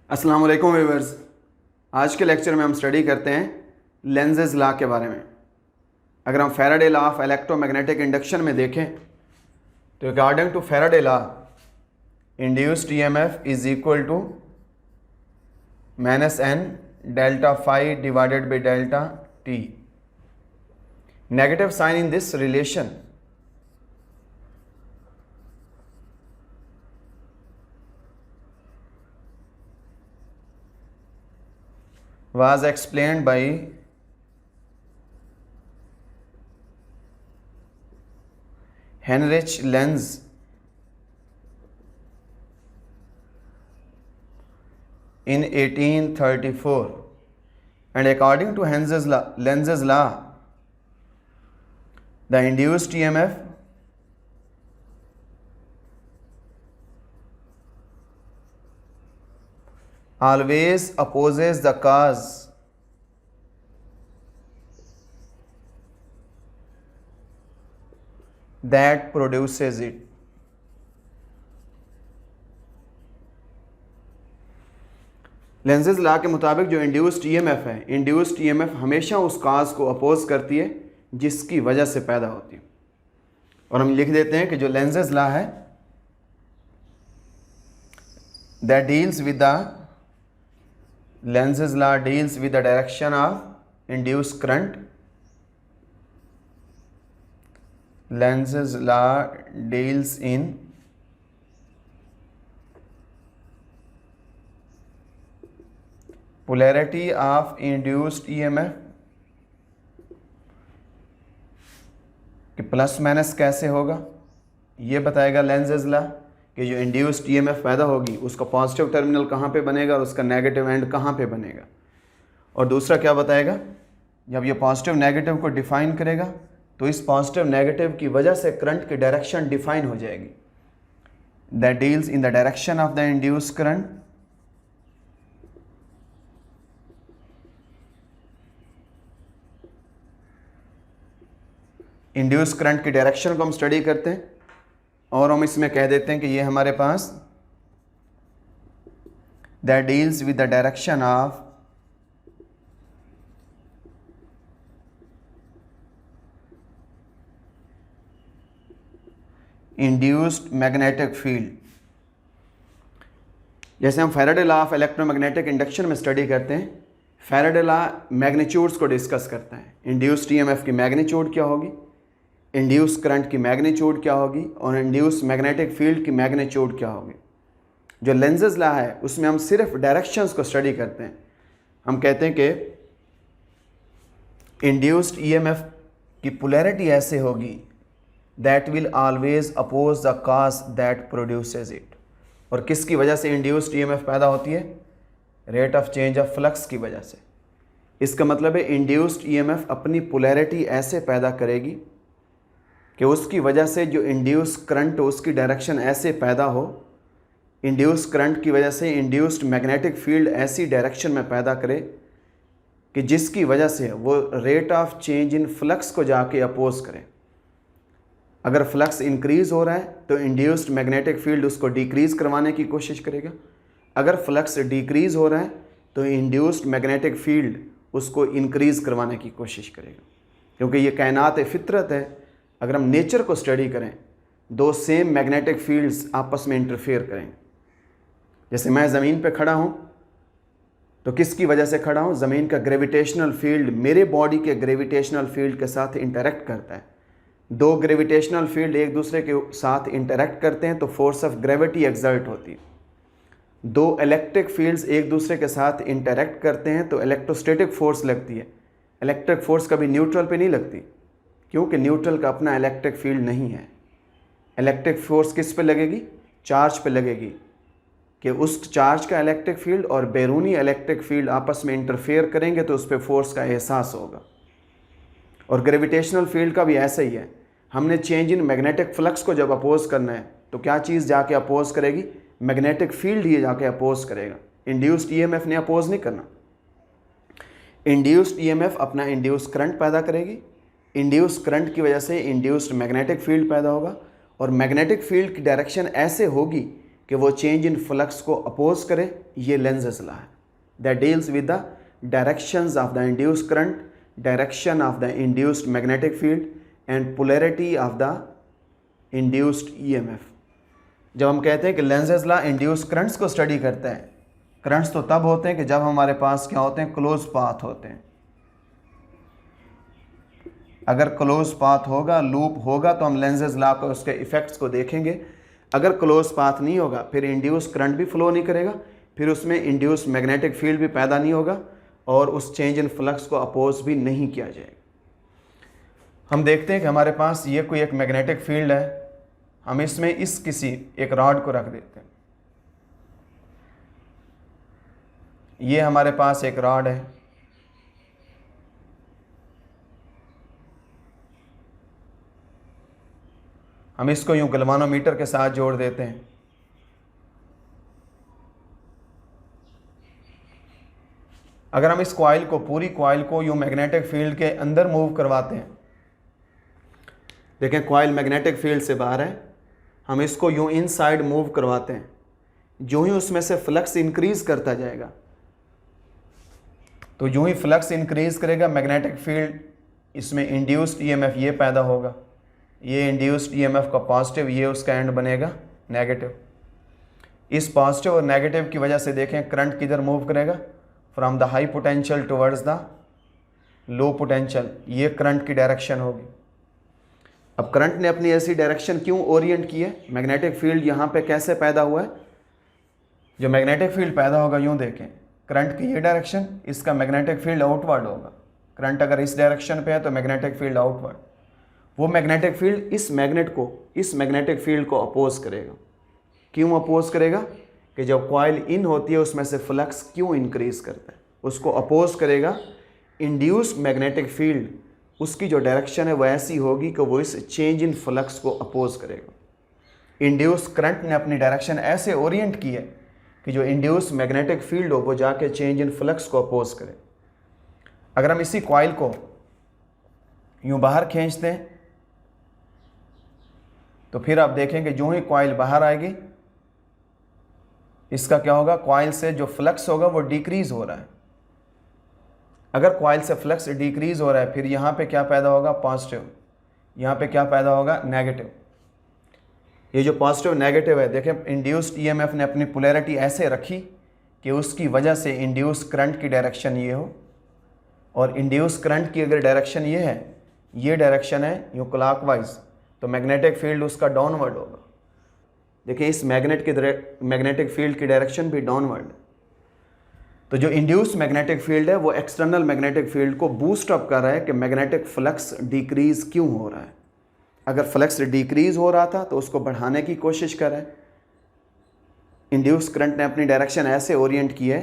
अस्सलाम वालेकुम व्यूअर्स। आज के लेक्चर में हम स्टडी करते हैं लेंजेज लॉ के बारे में। अगर हम Faraday law of electromagnetic induction में देखें तो according to Faraday law induced EMF is equal to minus N delta phi divided by delta T. Negative sign in this relation was explained by Heinrich Lenz in 1834, and according to Lenz's law, the induced EMF always opposes the cause that produces it. Lenses law के मुताबिक जो induced EMF है, induced EMF हमेशा उस काज को oppose करती है जिसकी वजह से पैदा होती है। और हम लिख देते हैं कि जो लेंजेज लॉ है that deals with the Lenz's law deals with the direction of induced current. Lenz's law deals in polarity of induced EMF कि प्लस माइनस कैसे होगा, ये बताएगा लेंजेज लॉ कि जो इंड्यूस्ड ईएमएफ पैदा होगी उसका पॉजिटिव टर्मिनल कहाँ पे बनेगा और उसका नेगेटिव एंड कहाँ पे बनेगा। और दूसरा क्या बताएगा, जब ये पॉजिटिव नेगेटिव को डिफाइन करेगा तो इस पॉजिटिव नेगेटिव की वजह से करंट की डायरेक्शन डिफाइन हो जाएगी। That deals in the direction of the induced current induced current की डायरेक्शन को हम स्टडी करते हैं और हम इसमें कह देते हैं कि ये हमारे पास that deals with the direction of induced magnetic field. जैसे हम Faraday law of electromagnetic induction में स्टडी करते हैं, फैराडे लॉ मैग्नीट्यूड्स को डिस्कस करता है। इंड्यूस्ड ईएमएफ की मैग्नीट्यूड क्या होगी, इंड्यूस करंट की मैग्नीट्यूड क्या होगी और इंड्यूस मैग्नेटिक फील्ड की मैग्नीट्यूड क्या होगी। जो लेंजेज लॉ है उसमें हम सिर्फ डायरेक्शंस को स्टडी करते हैं। हम कहते हैं कि इंड्यूस्ड ईएमएफ की पोलैरिटी ऐसे होगी that will always oppose the cause that produces it. और किसकी वजह से इंड्यूस्ड ईएमएफ पैदा होती है, rate of change of flux की वजह से। इसका मतलब है इंड्यूस्ड ईएमएफ अपनी पोलैरिटी ऐसे पैदा करेगी कि उसकी वजह से जो इंड्यूस करंट उसकी डायरेक्शन ऐसे पैदा हो, इंड्यूस करंट की वजह से इंड्यूस्ड मैग्नेटिक फील्ड ऐसी डायरेक्शन में पैदा करे कि जिसकी वजह से वो rate of change in flux को जाके अपोज करे। अगर फ्लक्स इंक्रीज़ हो रहा है तो इंड्यूस्ड मैग्नेटिक फील्ड उसको डिक्रीज़ करवाने की कोशिश करेगा। अगर फ्लक्स डिक्रीज़ हो रहा है तो इंड्यूस्ड मैग्नेटिक फील्ड उसको इंक्रीज़ करवाने की कोशिश करेगा। क्योंकि ये कायनात फितरत है। अगर हम नेचर को स्टडी करें, दो सेम मैग्नेटिक फील्ड्स आपस में इंटरफेयर करें। जैसे मैं ज़मीन पे खड़ा हूँ तो किसकी वजह से खड़ा हूँ, ज़मीन का ग्रेविटेशनल फील्ड मेरे बॉडी के ग्रेविटेशनल फील्ड के साथ इंटरेक्ट करता है। दो ग्रेविटेशनल फील्ड एक दूसरे के साथ इंटरेक्ट करते हैं तो फोर्स ऑफ ग्रेविटी एक्सर्ट होती है। दो इलेक्ट्रिक फील्ड्स एक दूसरे के साथ इंटरेक्ट करते हैं तो इलेक्ट्रोस्टैटिक फोर्स लगती है। इलेक्ट्रिक फोर्स कभी न्यूट्रल पे नहीं लगती, क्योंकि न्यूट्रल का अपना इलेक्ट्रिक फील्ड नहीं है। इलेक्ट्रिक फोर्स किस पे लगेगी, चार्ज पे लगेगी कि उस चार्ज का इलेक्ट्रिक फील्ड और बैरूनी इलेक्ट्रिक फील्ड आपस में इंटरफेयर करेंगे तो उस पर फोर्स का एहसास होगा। और ग्रेविटेशनल फील्ड का भी ऐसा ही है। हमने चेंज इन मैग्नेटिक फ्लक्स को जब अपोज करना है तो क्या चीज़ जाके अपोज करेगी, मैग्नेटिक फील्ड ही जाके अपोज करेगा। इंड्यूस्ड ईएमएफ ने अपोज नहीं करना। इंड्यूस्ड ईएमएफ अपना इंड्यूस करंट पैदा करेगी, इंड्यूस करंट की वजह से इंड्यूस्ड मैग्नेटिक फील्ड पैदा होगा और मैग्नेटिक फील्ड की डायरेक्शन ऐसे होगी कि वो चेंज इन फ्लक्स को अपोज करे, ये लेंजेस लॉ है। That deals with the directions of the induced current, direction of the induced magnetic field and polarity of the induced EMF. जब हम कहते हैं कि लेंजेस लॉ इंड्यूस्ड करंट्स को स्टडी करता है, करंट्स तो तब होते हैं कि जब हमारे पास क्या होते हैं, क्लोज पाथ होते हैं। अगर क्लोज पाथ होगा, लूप होगा, तो हम लेंजेस लॉ को, उसके इफेक्ट्स को देखेंगे। अगर क्लोज पाथ नहीं होगा फिर इंड्यूस करंट भी फ्लो नहीं करेगा, फिर उसमें इंड्यूस मैग्नेटिक फील्ड भी पैदा नहीं होगा और उस चेंज इन फ्लक्स को अपोज भी नहीं किया जाएगा। हम देखते हैं कि हमारे पास ये कोई एक मैग्नेटिक फील्ड है, हम इसमें इस किसी एक रॉड को रख देते हैं। ये हमारे पास एक रॉड है, हम इसको यूं गैल्वानोमीटर के साथ जोड़ देते हैं। अगर हम इस कॉइल को, पूरी कॉइल को यूं मैग्नेटिक फील्ड के अंदर मूव करवाते हैं, देखें कॉइल मैग्नेटिक फील्ड से बाहर है, हम इसको यूं इनसाइड मूव करवाते हैं, जो ही उसमें से फ्लक्स इंक्रीज करता जाएगा, तो जो ही फ्लक्स इंक्रीज करेगा मैग्नेटिक फील्ड, इसमें इंड्यूस्ड ईएमएफ ये पैदा होगा, ये इंड्यूस्ड ईएमएफ का पॉजिटिव, ये उसका एंड बनेगा नेगेटिव। इस पॉजिटिव और नेगेटिव की वजह से देखें करंट किधर मूव करेगा, from the high potential towards the low potential, ये करंट की डायरेक्शन होगी। अब करंट ने अपनी ऐसी डायरेक्शन क्यों ओरिएंट की है, मैग्नेटिक फील्ड यहाँ पे कैसे पैदा हुआ है। जो मैग्नेटिक फील्ड पैदा होगा, यूँ देखें करंट की ये डायरेक्शन, इसका मैग्नेटिक फील्ड आउटवर्ड होगा। करंट अगर इस डायरेक्शन पे है तो मैग्नेटिक फील्ड आउटवर्ड, वो मैग्नेटिक फील्ड इस मैग्नेट को, इस मैग्नेटिक फील्ड को अपोज करेगा। क्यों अपोज करेगा, कि जब कॉइल इन होती है उसमें से फ्लक्स क्यों इंक्रीज करता है, उसको अपोज करेगा। इंड्यूस्ड मैग्नेटिक फील्ड, उसकी जो डायरेक्शन है वो ऐसी होगी कि वो इस चेंज इन फ्लक्स को अपोज करेगा। इंड्यूस्ड करंट ने अपनी डायरेक्शन ऐसे ओरिएंट की है कि जो इंड्यूस्ड मैग्नेटिक फील्ड हो वो जाके चेंज इन फ्लक्स को अपोज करे। अगर हम इसी कॉइल को यूं बाहर खींचते हैं तो फिर आप देखेंगे जो ही कॉइल बाहर आएगी, इसका क्या होगा, कॉइल से जो फ्लक्स होगा वो डिक्रीज हो रहा है। अगर कॉइल से फ्लक्स डिक्रीज हो रहा है, फिर यहाँ पे क्या पैदा होगा, पॉजिटिव, यहाँ पे क्या पैदा होगा, नेगेटिव। ये जो पॉजिटिव नेगेटिव है, देखें इंड्यूस्ड ईएमएफ ने अपनी पोलैरिटी ऐसे रखी कि उसकी वजह से इंड्यूस करंट की डायरेक्शन ये हो, और इंड्यूस करंट की अगर डायरेक्शन ये है, ये डायरेक्शन है यूँ क्लॉकवाइज, तो मैग्नेटिक फील्ड उसका डाउनवर्ड होगा। देखिए इस मैग्नेटिक फील्ड की डायरेक्शन भी डाउनवर्ड है। तो जो इंड्यूस्ड मैग्नेटिक फील्ड है वो एक्सटर्नल मैग्नेटिक फील्ड को बूस्ट अप कर रहा है कि मैग्नेटिक फ्लक्स डिक्रीज क्यों हो रहा है। अगर फ्लक्स डिक्रीज हो रहा था तो उसको बढ़ाने की कोशिश कर रहा है। इंड्यूस्ड करंट ने अपनी डायरेक्शन ऐसे ओरिएंट की है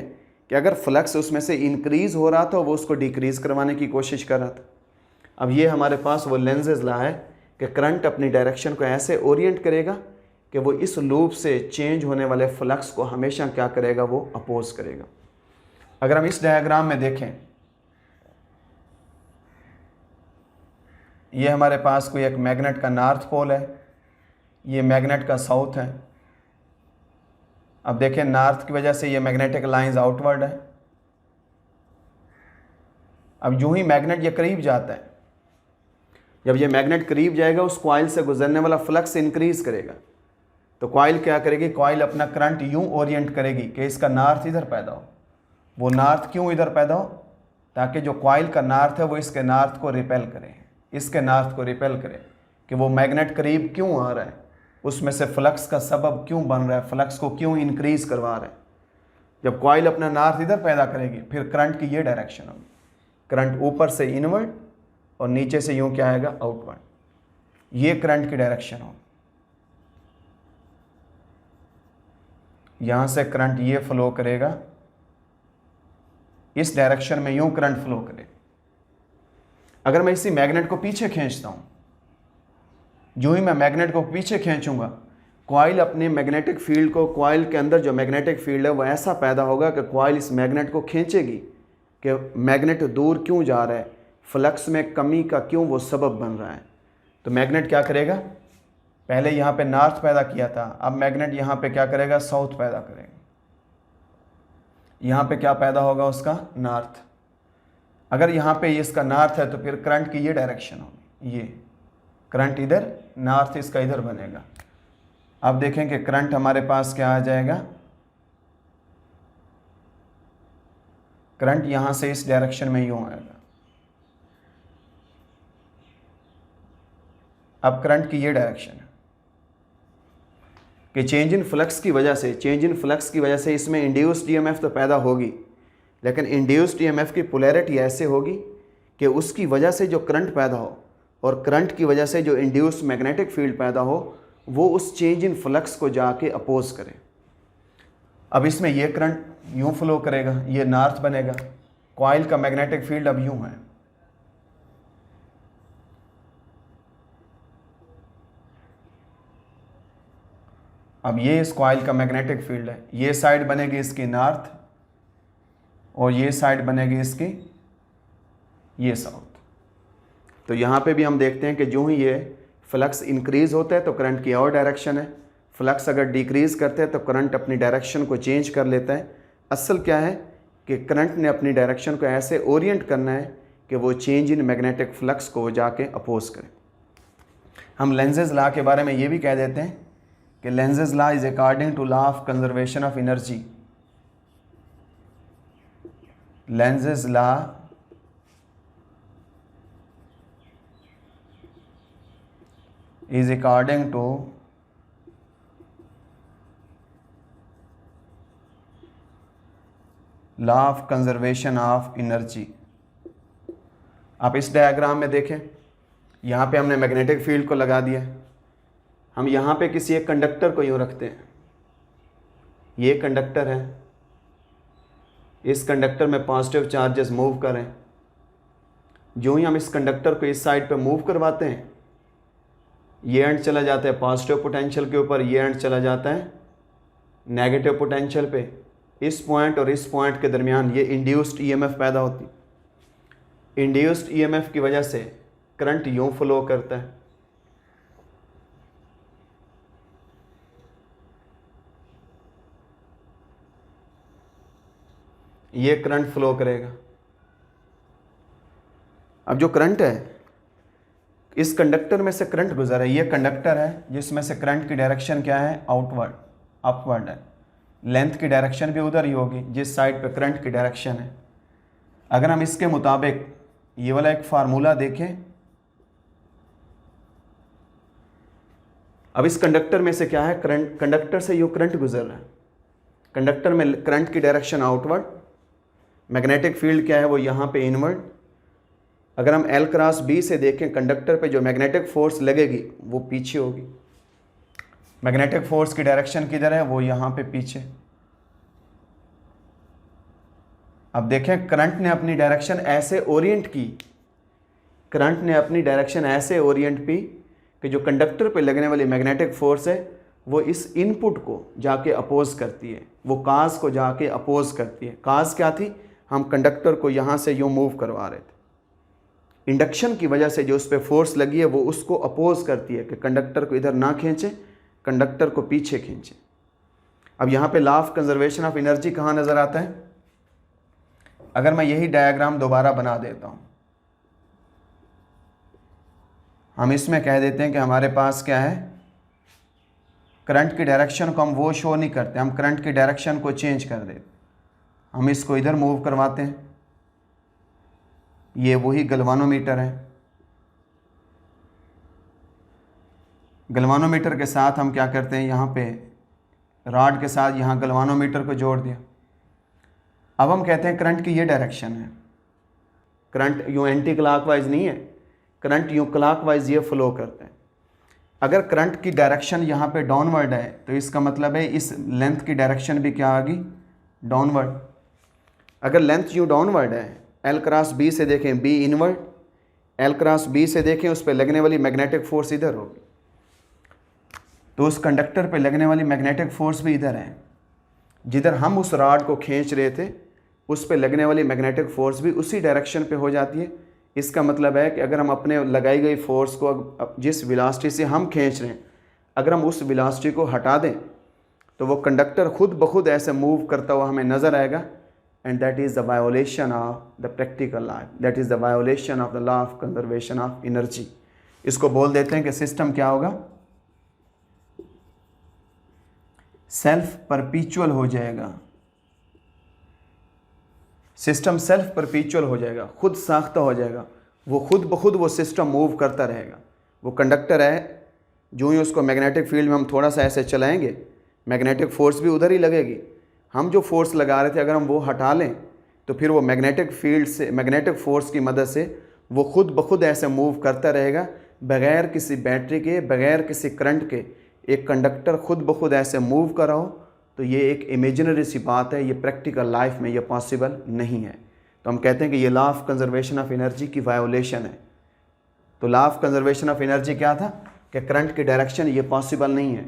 कि अगर फ्लक्स उसमें से इंक्रीज हो रहा था वो उसको डिक्रीज करवाने की कोशिश कर रहा था। अब ये हमारे पास वो लेंजेस लॉ है कि करंट अपनी डायरेक्शन को ऐसे ओरिएंट करेगा कि वो इस लूप से चेंज होने वाले फ्लक्स को हमेशा क्या करेगा, वो अपोज करेगा। अगर हम इस डायग्राम में देखें, ये हमारे पास कोई एक मैग्नेट का नॉर्थ पोल है, ये मैग्नेट का साउथ है। अब देखें नॉर्थ की वजह से ये मैग्नेटिक लाइंस आउटवर्ड है। अब यूं ही मैग्नेट ये करीब जाता है, जब ये मैग्नेट करीब जाएगा उस कॉइल से गुजरने वाला फ्लक्स इंक्रीज करेगा, तो कॉइल क्या करेगी, कॉइल अपना करंट यूं ओरिएंट करेगी कि इसका नॉर्थ इधर पैदा हो। वो नॉर्थ क्यों इधर पैदा हो, ताकि जो कॉइल का नॉर्थ है वो इसके नॉर्थ को रिपेल करे, इसके नॉर्थ को रिपेल करे, कि वो मैग्नेट करीब क्यों आ रहा है, उसमें से फ्लक्स का सबब क्यों बन रहा है, फ्लक्स को क्यों इंक्रीज करवा रहा है। जब कॉइल अपना नॉर्थ इधर पैदा करेगी फिर करंट की ये डायरेक्शन होगी, करंट ऊपर से इनवर्ड और नीचे से यूं क्या आएगा, आउटवर्ड। ये करंट की डायरेक्शन होगी। यहां से करंट ये फ्लो करेगा, इस डायरेक्शन में यूं करंट फ्लो करेगा। अगर मैं इसी मैग्नेट को पीछे खींचता हूं, जो ही मैं मैग्नेट को पीछे खींचूंगा, कॉइल अपने मैग्नेटिक फील्ड को, कॉइल के अंदर जो मैग्नेटिक फील्ड है वो ऐसा पैदा होगा कि कॉइल इस मैग्नेट को खींचेगी कि मैग्नेट दूर क्यों जा रहा है, फ्लक्स में कमी का क्यों वो सबब बन रहा है। तो मैग्नेट क्या करेगा, पहले यहाँ पे नॉर्थ पैदा किया था, अब मैग्नेट यहाँ पे क्या करेगा, साउथ पैदा करेगा। यहाँ पे क्या पैदा होगा, उसका नॉर्थ। अगर यहाँ पे इसका नॉर्थ है तो फिर करंट की ये डायरेक्शन होगी, ये करंट इधर, नॉर्थ इसका इधर बनेगा। अब देखें कि करंट हमारे पास क्या आ जाएगा, करंट यहाँ से इस डायरेक्शन में यूँ आएगा। अब करंट की ये डायरेक्शन है कि चेंज इन फ्लक्स की वजह से, इसमें इंड्यूस्ड ईएमएफ तो पैदा होगी, लेकिन इंड्यूस्ड ईएमएफ की पोलैरिटी ऐसे होगी कि उसकी वजह से जो करंट पैदा हो और करंट की वजह से जो इंड्यूस्ड मैग्नेटिक फील्ड पैदा हो वो उस चेंज इन फ्लक्स को जाके अपोज करे। अब इसमें ये करंट यूँ फ्लो करेगा, ये नॉर्थ बनेगा, कॉइल का मैग्नेटिक फील्ड अब यूँ है, अब ये इस कॉइल का मैग्नेटिक फील्ड है, ये साइड बनेगी इसकी नॉर्थ और ये साइड बनेगी इसकी ये साउथ। तो यहाँ पे भी हम देखते हैं कि जो ही ये फ्लक्स इंक्रीज़ होता है तो करंट की और डायरेक्शन है, फ्लक्स अगर डिक्रीज़ करते हैं तो करंट अपनी डायरेक्शन को चेंज कर लेता है। असल क्या है कि करंट ने अपनी डायरेक्शन को ऐसे ओरिएंट करना है कि वो चेंज इन मैग्नेटिक फ्लक्स को जाके अपोज करे। हम लेंजेज लॉ के बारे में ये भी कह देते हैं कि Lenz's law is according to law of conservation of energy. Lenz's law is according to law of conservation of energy। आप इस डायग्राम में देखें, यहाँ पे हमने मैग्नेटिक फील्ड को लगा दिया। हम यहाँ पे किसी एक कंडक्टर को यूँ रखते हैं, ये कंडक्टर है, इस कंडक्टर में पॉजिटिव चार्जेस मूव करें। जो ही हम इस कंडक्टर को इस साइड पे मूव करवाते हैं, ये एंड चला जाता है पॉजिटिव पोटेंशियल के ऊपर, ये एंड चला जाता है नेगेटिव पोटेंशियल पे। इस पॉइंट और इस पॉइंट के दरमियान ये इंड्यूस्ड ईएमएफ पैदा होती। इंड्यूस्ड ईएमएफ की वजह से करंट यूँ फ्लो करता है, ये करंट फ्लो करेगा। अब जो करंट है, इस कंडक्टर में से करंट गुजर है, ये कंडक्टर है जिसमें से करंट की डायरेक्शन क्या है, आउटवर्ड, अपवर्ड है। लेंथ की डायरेक्शन भी उधर ही होगी जिस साइड पे करंट की डायरेक्शन है। अगर हम इसके मुताबिक ये वाला एक फार्मूला देखें, अब इस कंडक्टर में से क्या है, करंट, कंडक्टर से यूँ करंट गुजर रहा है, कंडक्टर में करंट की डायरेक्शन आउटवर्ड, मैग्नेटिक फील्ड क्या है वो यहाँ पे इनवर्ड। अगर हम L क्रॉस B से देखें, कंडक्टर पे जो मैग्नेटिक फोर्स लगेगी वो पीछे होगी, मैग्नेटिक फोर्स की डायरेक्शन किधर है, वो यहाँ पे पीछे। अब देखें करंट ने अपनी डायरेक्शन ऐसे ओरिएंट की, करंट ने अपनी डायरेक्शन ऐसे ओरिएंट की कि जो कंडक्टर पे लगने वाली मैग्नेटिक फोर्स है वो इस इनपुट को जाके अपोज करती है, वो काज को जाके अपोज करती है। काज क्या थी, हम कंडक्टर को यहाँ से यूँ मूव करवा रहे थे, इंडक्शन की वजह से जो उस पर फोर्स लगी है वो उसको अपोज करती है कि कंडक्टर को इधर ना खींचे, कंडक्टर को पीछे खींचे। अब यहाँ पे law of conservation of energy कहाँ नज़र आता है, अगर मैं यही डायग्राम दोबारा बना देता हूँ, हम इसमें कह देते हैं कि हमारे पास क्या है, करंट की डायरेक्शन को हम वो शो नहीं करते, हम करंट की डायरेक्शन को चेंज कर देते, हम इसको इधर मूव करवाते हैं। ये वही गलवानोमीटर है, गलवानोमीटर के साथ हम क्या करते हैं, यहाँ पे रॉड के साथ यहाँ गलवानोमीटर को जोड़ दिया। अब हम कहते हैं करंट की ये डायरेक्शन है, करंट यूँ एंटी क्लॉकवाइज नहीं है, करंट यूँ क्लॉकवाइज ये फ्लो करते हैं। अगर करंट की डायरेक्शन यहाँ पे डाउनवर्ड है तो इसका मतलब है इस लेंथ की डायरेक्शन भी क्या आ गई, डाउनवर्ड। अगर लेंथ यूँ डाउनवर्ड है, L क्रॉस B से देखें B inward, L cross B से देखें उस पर लगने वाली मैग्नेटिक फोर्स इधर होगी, तो उस कंडक्टर पे लगने वाली मैग्नेटिक फोर्स भी इधर है, जिधर हम उस रॉड को खींच रहे थे उस पे लगने वाली मैग्नेटिक फोर्स भी उसी डायरेक्शन पे हो जाती है। इसका मतलब है कि अगर हम अपने लगाई गई फोर्स को जिस वेलोसिटी से हम खींच रहे हैं अगर हम उस वेलोसिटी को हटा दें तो वो कंडक्टर खुद ब खुद ऐसे मूव करता हुआ हमें नज़र आएगा, and that is the violation of the practical law, that is the violation of the law of conservation of energy. इसको बोल देते हैं कि सिस्टम क्या होगा, सेल्फ परपीचुअल हो जाएगा। सिस्टम सेल्फ परपीचुअल हो जाएगा, खुद साख्ता हो जाएगा, वो खुद ब खुद वो सिस्टम मूव करता रहेगा। वो कंडक्टर है, जो ही उसको मैग्नेटिक फील्ड में हम थोड़ा सा ऐसे चलाएंगे, मैग्नेटिक फोर्स भी उधर ही लगेगी। हम जो फोर्स लगा रहे थे अगर हम वो हटा लें तो फिर वो मैग्नेटिक फील्ड से, मैग्नेटिक फोर्स की मदद से वो खुद ब खुद ऐसे मूव करता रहेगा, बग़ैर किसी बैटरी के, बग़ैर किसी करंट के। एक कंडक्टर खुद ब खुद ऐसे मूव कर रहा हो तो ये एक इमेजिनरी सी बात है, ये प्रैक्टिकल लाइफ में ये पॉसिबल नहीं है। तो हम कहते हैं कि ये law of conservation of energy की वायोलेशन है। तो law of conservation of energy क्या था कि करंट की डायरेक्शन ये पॉसिबल नहीं है,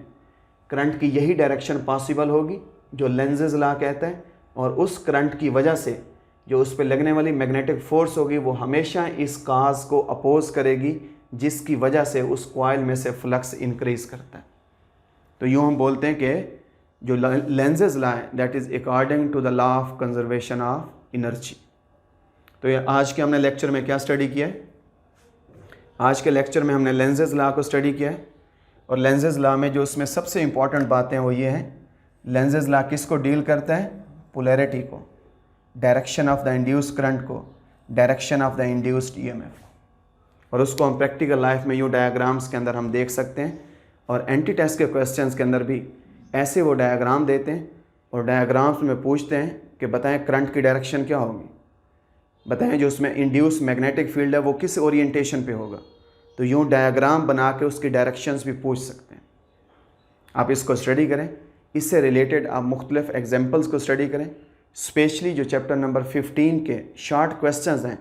करंट की यही डायरेक्शन पॉसिबल होगी जो लेंजेज लॉ कहता है, और उस करंट की वजह से जो उस पर लगने वाली मैग्नेटिक फोर्स होगी वो हमेशा इस काज को अपोज करेगी, जिसकी वजह से उस कॉइल में से फ्लक्स इंक्रीज करता है। तो यूँ हम बोलते हैं कि जो लेंजेज लॉ है that is according to the law of conservation of energy. तो ये आज के हमने लेक्चर में क्या स्टडी किया है, आज के लेक्चर में हमने लेंजेज लॉ को स्टडी किया है। और लेंजेज लॉ में जो उसमें सबसे इम्पॉर्टेंट बातें वो ये हैं, लेंजेज लॉ किसको डील करता है, पोलैरिटी को, direction of the induced current को, direction of the induced EMF. और उसको हम प्रैक्टिकल लाइफ में यूँ डायग्राम्स के अंदर हम देख सकते हैं, और एंटी टेस्ट के क्वेश्चंस के अंदर भी ऐसे वो डायग्राम देते हैं और डायग्राम्स में पूछते हैं कि बताएं करंट की डायरेक्शन क्या होगी, बताएं जो उसमें इंड्यूस मैग्नेटिक फील्ड है वो किस ओरिएंटेशन पे होगा। तो यूँ डायग्राम बना के उसकी डायरेक्शंस भी पूछ सकते हैं। आप इसको स्टडी करें, इससे रिलेटेड आप मुख्तलिफ एग्जांपल्स को स्टडी करें, स्पेशली जो चैप्टर नंबर 15 के शॉर्ट क्वेश्चंस हैं,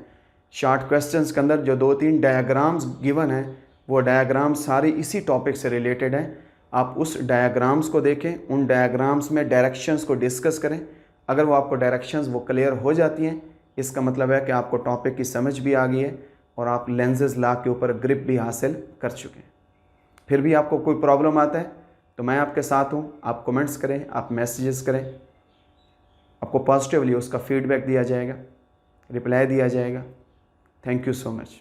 शॉर्ट क्वेश्चंस के अंदर जो 2-3 डायग्राम्स गिवन हैं वो डायग्राम्स सारी इसी टॉपिक से रिलेटेड हैं। आप उस डायग्राम्स को देखें, उन डायग्राम्स में डायरेक्शंस को डिस्कस करें। अगर वो आपको डायरेक्शंस वो क्लियर हो जाती हैं, इसका मतलब है कि आपको टॉपिक की समझ भी आ गई है और आप लेंजेज लॉ के ऊपर ग्रिप भी हासिल कर चुके हैं। फिर भी आपको कोई प्रॉब्लम आता है तो मैं आपके साथ हूँ, आप कमेंट्स करें, आप मैसेजेस करें, आपको पॉजिटिवली उसका फीडबैक दिया जाएगा, रिप्लाई दिया जाएगा। Thank you so much.